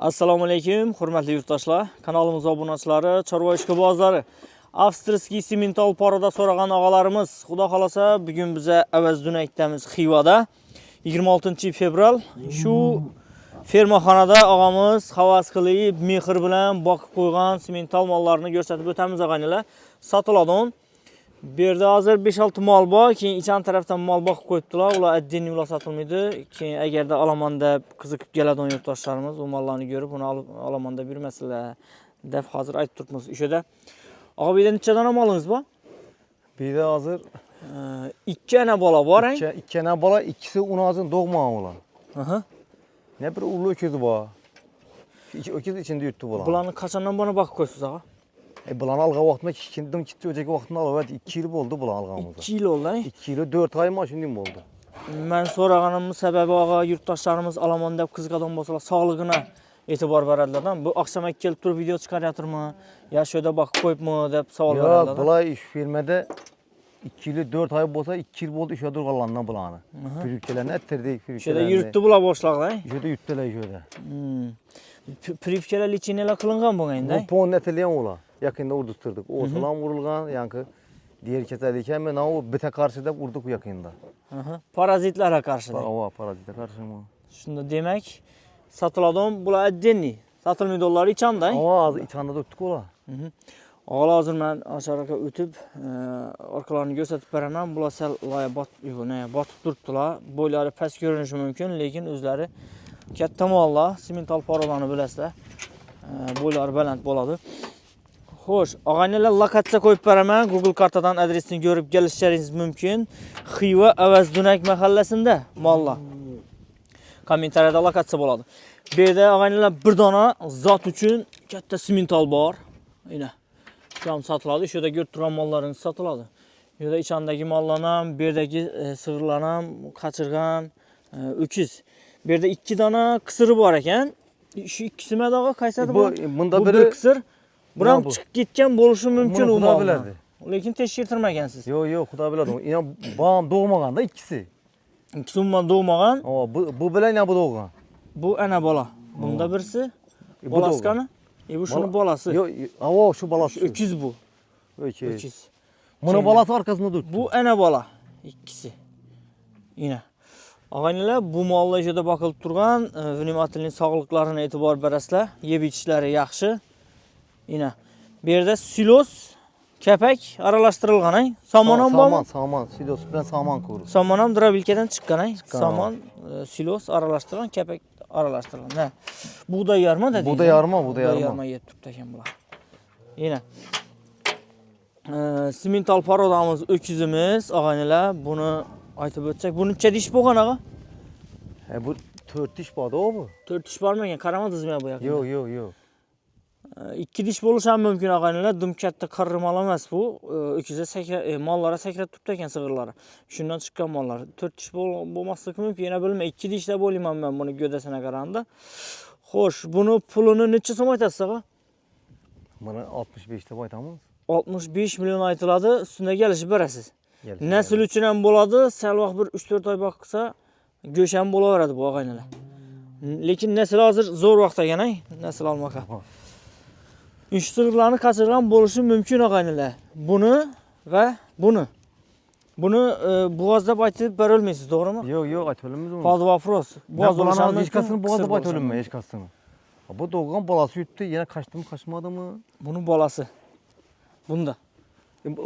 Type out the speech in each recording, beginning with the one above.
Assalomu alaykum, hurmatli yurtdoshlar. Kanalimiz obunachilari, chorva ishqibozlari. Avstriyskiy Simmental Paroda so'ragan og'alarimiz, xudo xolasa, bugun biza Avazdunakdamiz Xivada. 26 fevral shu fermaxonada og'amiz havas qilib, mehr bilan boqib qo'ygan Simmental mollarini ko'rsatib o'tamiz og'aynilar. Sotiladi. Bu yerda hozir 5-6 mol bor, keyin ichan tarafdan mol boqib qo'yibdilar. Ular adden yo'la sotilmaydi. Keyin agarda olaman deb qiziqib keladigan yurtdoshlarimiz u mollarni ko'rib, uni olaman deb yurmasizlar deb hozir aytib turibmiz. O'shada og'a bu yerda necha dona molingiz bor? Bu yerda hozir 2 ana bola bor, ha? 2 ana bola, ikkisi unozin doğmagan ular. Aha. Ne bir ulu öküz bor. Öküz içinde yuttu bular. Bularni qachondan buni boqib qo'ysiz, og'a? Bularni alga vaqtda kindim kitdi önceki vaqtında alıp 2 yıl oldu bular algamızda. 2 yil oldu, ha? 2 yıl 4 ay mı şimdi oldu. Men so'raganimning sababi og'a yurtdoshlarimiz olaman deb qiziqadigan bo'lsalar, sog'lig'ini e'tibor beradilar. Bu oqshom kelib turib video chiqaryaptirmi? Ya shu yerda boqib qo'yibmi deb savol beradilar. Yo'q, bular ish fermada 2 yıl 4 ay bo'lsa 2 yıl oldu o'sha durganlardan bularni. Firibkelarni ettirdik, firibkelarni. Şöyle yurtdi bular boshliqlar, ha? Şurada yurtdilar şurada. Firibkelar lichinalar qilingan bo'lganda. Bu pon netilgan ular. Yakında urdurturduk. O salam vurulgan, yankı diğer keserliken men o bite karşı da vurduk yakında. Parazitlarga qarshi. Ava parazite karşı mı? Shunda demak, sotiladigan bular addenni. Sotilmaydi ular ichanda. Ava az içanda tuttuk ular. Og'lar hozir men asharga o'tib, orqalarini ko'rsatib beraman. Bular sal botib turibdilar. Bo'ylari past ko'rinishi mumkin, lekin o'zlari katta mollar. Simmental Parolarni bilasizlar. Bo'ylari baland bo'ladi. Xo'sh, og'aynilar lokatsiya qo'yib beraman. Google kartadan adresini ko'rib kelishingiz mumkin. Xiva Avazdunak mahallasida mollar. Kommentariyada lokatsiya bo'ladi. Bu yerda og'aynilar bir dona zot uchun katta Simmental bor. Mana shu ham sotiladi. Shu yerda ko'rib turgan mollaringiz sotiladi. Bu yerda ichandagi mollar ham, bu yerdagi sig'irlar ham, qachirgan, o'kiz. Bu yerda 2 dona qisiri bor ekan. Shu ikkisi madog'i qaysadi bu? Bunda bir qisir. Bu ham chiqib ketgan bo'lishi mumkin u mollar. Lekin tekshirtirmagansiz. Yo'q, xudo biladi. Ina bam doğmaganda ikkisi. İkisi umuman doğmagan. Bu bilan ne bu doğgan? Bu ana bola. Bunda birisi bolaskani. Bu şunun bolası. Yo'q, avo şu bolasi. Öküz bu. Öküz. Buni bolasi arkasında dur. Bu ana bola. İkisi. Yine. Og'aynilar, bu mollar joyda boqilib turgan, vnimatilni sog'liqlarini e'tibor berasizlar. Yeb ichishlari yaxshi. Yine. Bu yerda silos, kapak aralashtirilgan, ha? Somon ham bormi? Somon, silos bilan somon ko'rib. Somon ham drabilkadan chiqqan, ha? Somon, silos aralashtirilgan, kapak aralashtirilgan. Ha. Buğday yarma dedi. Buğday yarma. Yarma yeb turibdi ekan bular. Yine. Simmental Parodamiz o'kizimiz, og'aynilar, buni aytib o'tsak, bu necha dish bo'lgan, og'a? Bu 4 dish borda bu. 4 dish bormagan, qaramadingizmi bu yoqda? Yo'q. 2 dish bo'lishi ham mumkin, og'aynilar. Dum katta qirrimal emas bu. O'kiza mollara sakrab turibdi ekan sig'irlari. Shundan chiqqan mollar. 4 dish bo'lmasligi mumkin, yana bilmayman. 2 dishda bo'layman men buni gövdasine qaraganda. Xo'sh, buni pulini necha so'm aytasiz, og'a? Buni 65 deb aytamiz. 65 million aytiladi, ustida kelishib berasiz. Nasl uchun ham bo'ladi, sal vaqt bir 3-4 oy boqsa, go'sh ham bo'laveradi bu og'aynilar. Lekin nasl hozir zo'r vaqt ekan, ha? Nasl olmoqqa. Uch sig'irlarni qachirgan bo'lishi mumkin og'aynilar. Buni va buni. Buni bo'g'ozlab aytib bera olmaysiz, to'g'rimi? Yo'q, aytib olmaymiz uni. Pod vafros. Bo'g'oz bo'lishini hechqasini bo'g'ozlab aytib olmayman, hechqasini. Bu doğgan bolasi yutdi, yana qaçdimi, qaçmadimi? Buni bolasi. Bunda.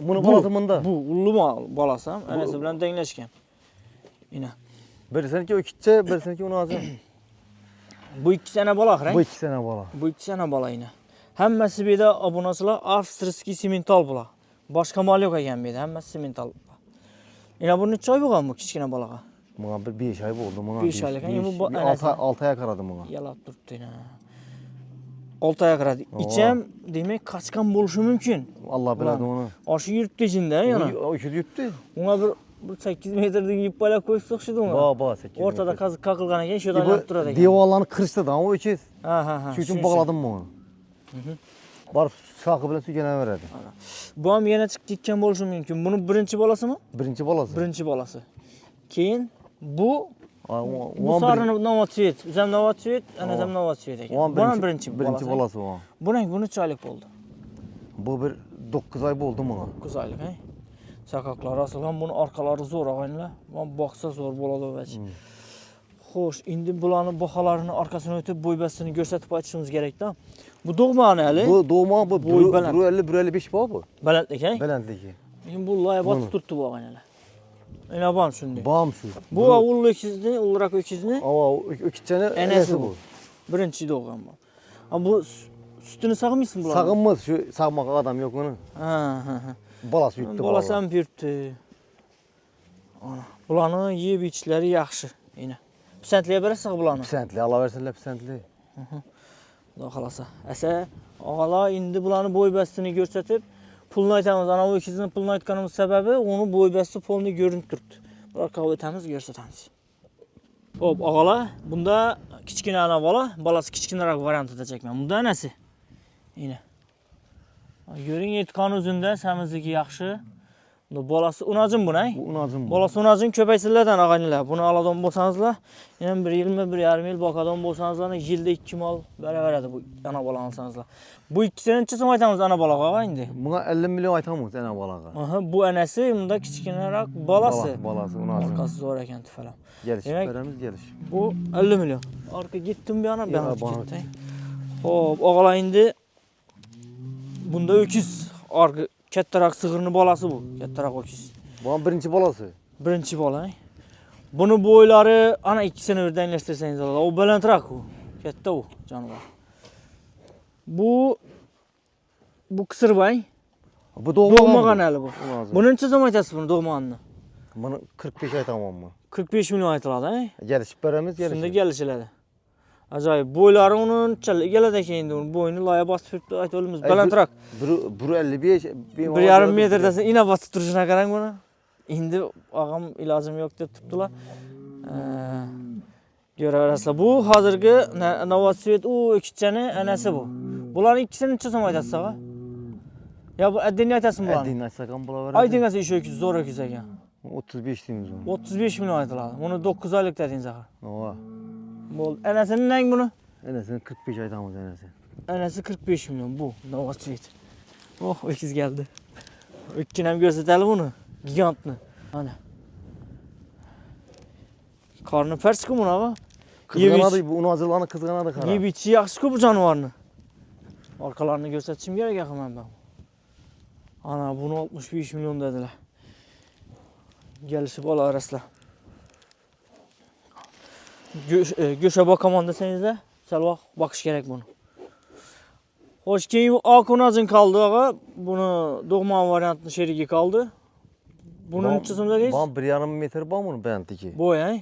Buni bolasi bunda. Bu ullu bolasi ham anasi bilan tenglashgan. Mana. Birisiniki o'kitcha, birisiniki unozin. Bu ikkisi ana bola axir. Bu ikkisi ana bola. Bu ikkisi ana bola ina. Hammasi bu yerda obunachilar Avstriyskiy Simmental bular. Boshqa mol yo'q ekan bu yerda, hammasi Simmental. Ina bu necha oy bo'lgan bu kichkina bolaga? Bunga bir 5 ay bo'ldi, bunga. 5 oylik. Bu 6 oy qaradim bunga. Yalab turibdi ina. 6 oy qaradi. Icham demak qachgan bo'lishi mumkin. Alloh biladi uni. Oshi yuribdi ichida yana. O'sha yuribdi. Unga bir 8 metrlik yip balak qo'yib o'xshadi unga. Bo, 8 metr. O'rtada qaqilgan ekan, shu yerdan yurib turadi ekan. Devorlarni qirishdi-da, u o'chiz. Ha. Shu uchun bog'ladim buni. Borib shoxi bilan suyanaveradi. Bu ham yana chiqib ketgan bo'lishi mumkin. Buni birinchi bolasimi? Birinchi bolasi. Birinchi bolasi. Keyin bu Bu sarının Novotsvet, üzem Novotsvet, anasam Novotsvet ekan. Bunun birinchi bolasi o. Bu necha oylik bo'ldi? Bu bir 9 ay bo'ldi buna. 9 oylik, he? Chaqaqlar asalgan, buni orqalari zo'r og'aynilar. Bu boqsa zo'r bo'ladi ba'zi. Xo'sh, endi bularni baholarini orqasini o'tib, bo'ybasini ko'rsatib aytishimiz kerak-da. Bu dog'mani hali? Bu dog'ma bu 150-155 bor bu. Balandlik, he? Balandligi. Lekin bu loya botib turibdi bu og'aynilar. Ena bam shunday. Bam shu. Bu ul ekizni, ulrak ekizni. Ava o'kichani enasi bu. Birinchi dog'am bu. Bu sutini sog'maysiz bularni? Sog'inmiz, shu sog'moq odam yo'q uni. Ha. Bolasi yutdi. Bolasi ham yuribdi. Ana, bularni yeb ichishlari yaxshi. Ena. Pisandliga berasiz bularni? Pisandli, Alloh bersinlar pisandli. Xudo xolasa. Asa, og'alar endi bularni bo'ybasini ko'rsatib, pulni aytamiz. Ana bu ikizni pulni aytganimiz sababi uni bo'ybasi pulni ko'rinib turibdi. Bu orqaga o'tamiz, ko'rsatamiz. Xo'p, og'alar, bunda kichkina ana bolasi kichkinaroq variantida chekman. Bunda anasi. Ena. Ko'ring, etqon uzunda samizniki yaxshi. Bu bolasi unajin buni, Bu unajin bu. Bolasi unajin ko'paysinlardan og'aynilar. Buni aladan bo'lsangizlar, yana 1 yilmi, 1,5 yil boqadan bo'lsangizlar, yilda 2 mol beraveradi bu ana bola olsangizlar. Bu ikkisini necha so'm aytamiz ana bolaga endi? Bunga 50 million aytamiz ana bolaga. Aha, bu anasi, bunda kichkinaroq bolasi. Bolasi unajin. Orqasi zo'r ekan tifalam. Gelishib beramiz, gelishib. Bu 50 million. Orqa gitdim bu yana, bu yana ketdi. Xo'p, og'alar endi bunda öküz orqa kattaroq sig'irni bolasi bu, kattaroq öküz. Bu birinchi bolasi. Birinchi bola. Buni bo'ylari ana ikkisini o'rdanlashtirsangiz bo'ladi. U balandroq u. Katta u jonivor. Bu qisirboy. Bu Dog'magan hali bu. Buni necha so'm aytasiz buni dog'maganni? Buni 45 aytamanmi? 45 million aytiladi, Gelishib beramiz, Shunda kelishiladi. Ajoyib. Bo'ylari unchalik egaladi ekan endi uni bo'yni loya bosib turibdi, aytib olamiz. Balandroq. 1.55 1,5 metrdasin ina bosib turishini qarang buni. Endi og'am ilojim yo'q deb turibdilar. Ko'raverasizlar. Bu hozirgi Novotsvet u ikkitchani anasi bu. Bularning ikkisini necha so'm aytasiz og'a? Ya bu addinni aytasizmi bularni? Addinni aytsagan bo'laveradi. Aytingasi ish öküz, zo'r öküz ekan. 35 deymiz uni. 35 million aytiladi. Buni 9 oylik dedingiz axir. Ova. Bo'ldi. Anasini nang buni? Anasini 45 aytamiz anasi. Anasi 45 million bu Novotsvet. Oh, öküz geldi. Ökkini ham ko'rsataylik buni. Gigantni. Ana. Qarni pars-ku buni og'a. Qizg'anadi, bu unozilani qizg'anadi qara. Yeb ichi yaxshi-ku bu jonivorni. Orqalarini ko'rsatishim kerak axir men bu. Ana buni 65 million dedilar. Gelishib olaverasizlar. Go'sha boqaman desangizlar, salvoq boqish kerak buni. Xo'sh, keyin bu oq unajin qoldi og'a. Buni dog'man variantini sherigi qoldi. Buni necha so'm dedingiz? Bu 1,5 metr bor buni balandligi. Bo'y,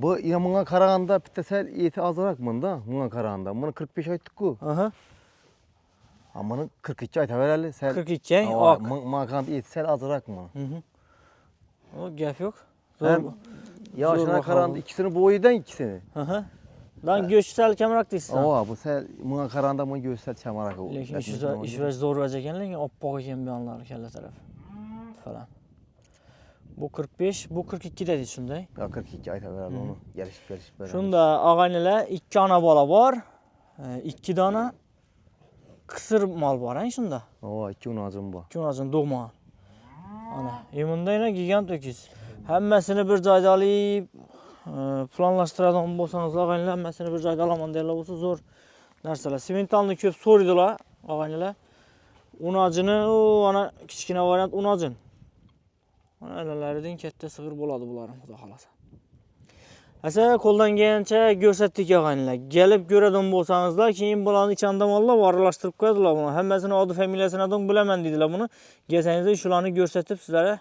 Bu ina bunga qaraganda bitta sal eti ozroq bunda, bunga qaraganda. Buni 45 aytdik-ku. Aha. Ammo 42 aytaveraylik. 42, oq. Menga qaraganda eti sal ozroq buni. O gap yo'q. Yoshina qaraganda ikkisini bo'yidan ikkisini. Aha. Dan go'sht sal kamroq deysiz. Ova, bu sal menga qaraganda bunga go'sht sal kamroq. Lekin ish zo'r vaj ekan, lekin oppoq ekan bu yonlari kalla taraf. Falan. Bu 45, bu 42 dedingiz shunday. Yo 42 aytaveradi uni. Gelishib beramiz. Shunda og'aynilar 2 ona bola bor. 2 dona qisir mol bor, shunda. Ova, 2 unajin bor. 2 unajin dog'ma. Ana, bunda yana gigant öküz. Hammasini bir joyda olib, planlashtiradigan bo'lsangiz, og'aynilar, hammasini bir joyda olaman deylar bo'lsa, zo'r narsalar. Sementalni ko'p so'raydilar, og'aynilar. Unajini, ana kichkina variant unajin. Mana alalaridan katta sig'ir bo'ladi bularning, xudo xolasa. Asa qo'ldan kelgancha ko'rsatdik og'aynilar. Kelib ko'radigan bo'lsangizlar, keyin bularni ichandamonlar aralashtirib qo'yadilar buni. Hammasini odi familiyasini adam bilaman deydilar buni. Kelsangizlar shularni ko'rsatib sizlarga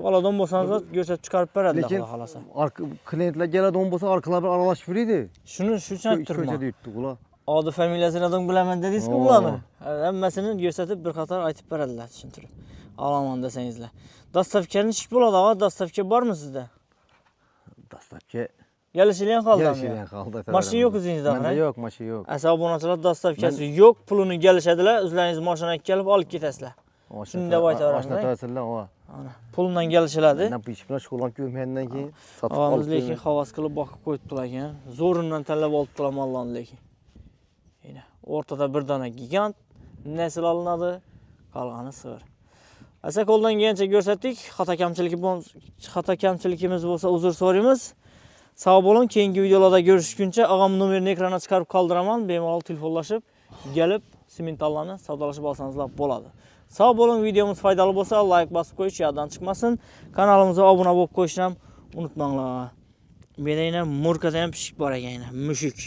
oladan bo'lsangizlar ko'rsatib chiqarib beradilar, xudo xolasa. Lekin klientlar keladigan bo'lsa, orqalar bir aralashib yuradi. Shuni shuchun turma. Ko'chada yutdik ular. Odi familiyasini adam bilaman dedingiz-ku bularni. Hammasini ko'rsatib bir qator aytib beradilar, tushuntirib. Olaman desangizlar. Dastavkani ish bo'ladi, dastavka bormi sizda? Dastavka Gelishilgan qoldi. Gelishilgan qoldi. Mashina yo'q o'zingizda, Menda yo'q, mashina yo'q. Asabonachilar dastavkasi yo'q, pulini kelishadilar, o'zlaringiz mashinaga kelib olib ketasizlar. Shunda aytaveramiz. Mashina tayyorlar, Ana, pulundan kelishiladi. Men bu ish bilan shug'ullanib ko'rmagandan keyin sotib Avamiz olib lekin havas qilib boqib qo'yibdilar ekan. Zo'rindan tanlab olibdilar mollarni lekin. Yana o'rtada bir dona gigant nasl olinadi, qolgani sig'ir. Asa qo'ldan kelgancha ko'rsatdik. Xato kamchiligimiz bo'lsa uzr so'raymiz. Sog' bo'ling, keyingi videolarda görüşguncha og'am nomerini ekranga chiqarib qoldiraman. Bemalol telefonlashib, kelib simentallarni savdolashib olsanızlar bo'ladi. Sog' bo'ling, videomuz foydali bo'lsa like bosib qo'yish yoddan chiqmasin. Kanalimizga obuna bo'lib qo'yishni ham unutmanglar. Menda yana Murkada ham pishik bor ekan, mushuk.